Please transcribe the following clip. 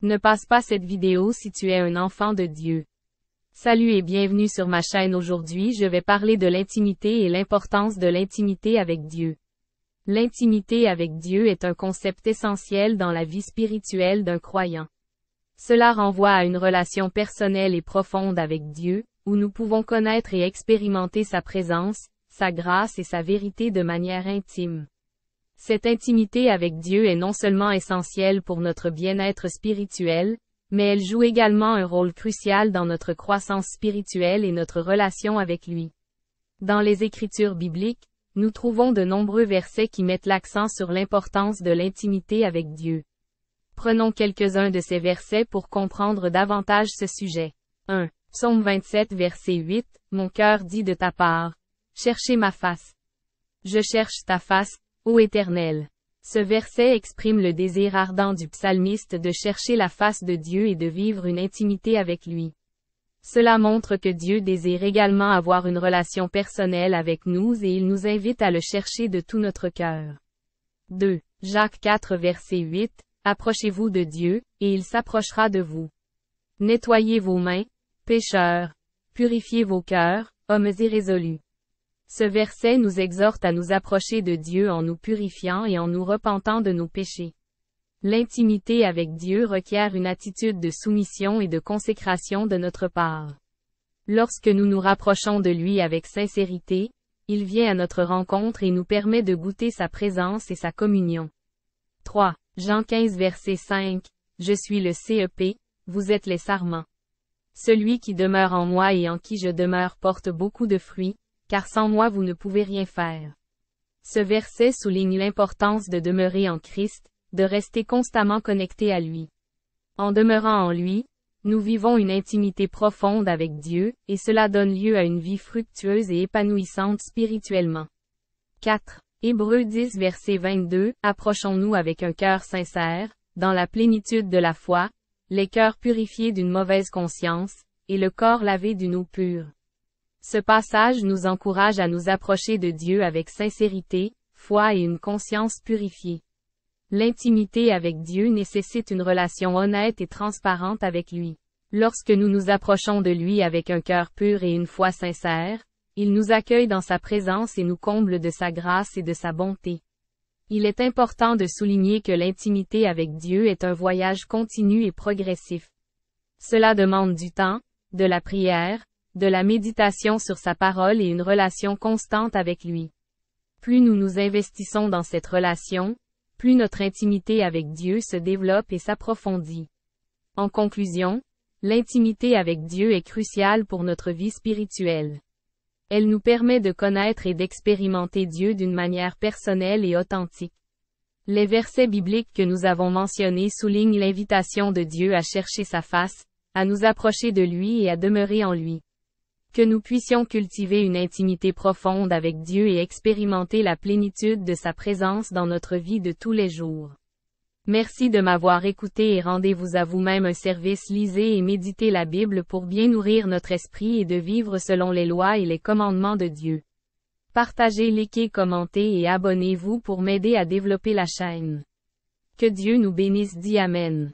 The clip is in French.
Ne passe pas cette vidéo si tu es un enfant de Dieu. Salut et bienvenue sur ma chaîne. Aujourd'hui je vais parler de l'intimité et l'importance de l'intimité avec Dieu. L'intimité avec Dieu est un concept essentiel dans la vie spirituelle d'un croyant. Cela renvoie à une relation personnelle et profonde avec Dieu, où nous pouvons connaître et expérimenter sa présence, sa grâce et sa vérité de manière intime. Cette intimité avec Dieu est non seulement essentielle pour notre bien-être spirituel, mais elle joue également un rôle crucial dans notre croissance spirituelle et notre relation avec lui. Dans les Écritures bibliques, nous trouvons de nombreux versets qui mettent l'accent sur l'importance de l'intimité avec Dieu. Prenons quelques-uns de ces versets pour comprendre davantage ce sujet. 1. Psaume 27 verset 8, « Mon cœur dit de ta part, cherchez ma face. Je cherche ta face, ô Éternel. » Ce verset exprime le désir ardent du psalmiste de chercher la face de Dieu et de vivre une intimité avec lui. Cela montre que Dieu désire également avoir une relation personnelle avec nous et il nous invite à le chercher de tout notre cœur. 2. Jacques 4 verset 8, « Approchez-vous de Dieu, et il s'approchera de vous. Nettoyez vos mains, pécheurs. Purifiez vos cœurs, hommes irrésolus. » Ce verset nous exhorte à nous approcher de Dieu en nous purifiant et en nous repentant de nos péchés. L'intimité avec Dieu requiert une attitude de soumission et de consécration de notre part. Lorsque nous nous rapprochons de lui avec sincérité, il vient à notre rencontre et nous permet de goûter sa présence et sa communion. 3. Jean 15 verset 5, « Je suis le CEP, vous êtes les sarments. Celui qui demeure en moi et en qui je demeure porte beaucoup de fruits, car sans moi vous ne pouvez rien faire. » Ce verset souligne l'importance de demeurer en Christ, de rester constamment connecté à lui. En demeurant en lui, nous vivons une intimité profonde avec Dieu, et cela donne lieu à une vie fructueuse et épanouissante spirituellement. 4. Hébreux 10 verset 22, « Approchons-nous avec un cœur sincère, dans la plénitude de la foi, les cœurs purifiés d'une mauvaise conscience, et le corps lavé d'une eau pure. » Ce passage nous encourage à nous approcher de Dieu avec sincérité, foi et une conscience purifiée. L'intimité avec Dieu nécessite une relation honnête et transparente avec lui. Lorsque nous nous approchons de lui avec un cœur pur et une foi sincère, il nous accueille dans sa présence et nous comble de sa grâce et de sa bonté. Il est important de souligner que l'intimité avec Dieu est un voyage continu et progressif. Cela demande du temps, de la prière, de la méditation sur sa parole et une relation constante avec lui. Plus nous nous investissons dans cette relation, plus notre intimité avec Dieu se développe et s'approfondit. En conclusion, l'intimité avec Dieu est cruciale pour notre vie spirituelle. Elle nous permet de connaître et d'expérimenter Dieu d'une manière personnelle et authentique. Les versets bibliques que nous avons mentionnés soulignent l'invitation de Dieu à chercher sa face, à nous approcher de lui et à demeurer en lui. Que nous puissions cultiver une intimité profonde avec Dieu et expérimenter la plénitude de sa présence dans notre vie de tous les jours. Merci de m'avoir écouté et rendez-vous à vous-même un service. Lisez et méditez la Bible pour bien nourrir notre esprit et de vivre selon les lois et les commandements de Dieu. Partagez, likez, commentez et abonnez-vous pour m'aider à développer la chaîne. Que Dieu nous bénisse. Dit Amen.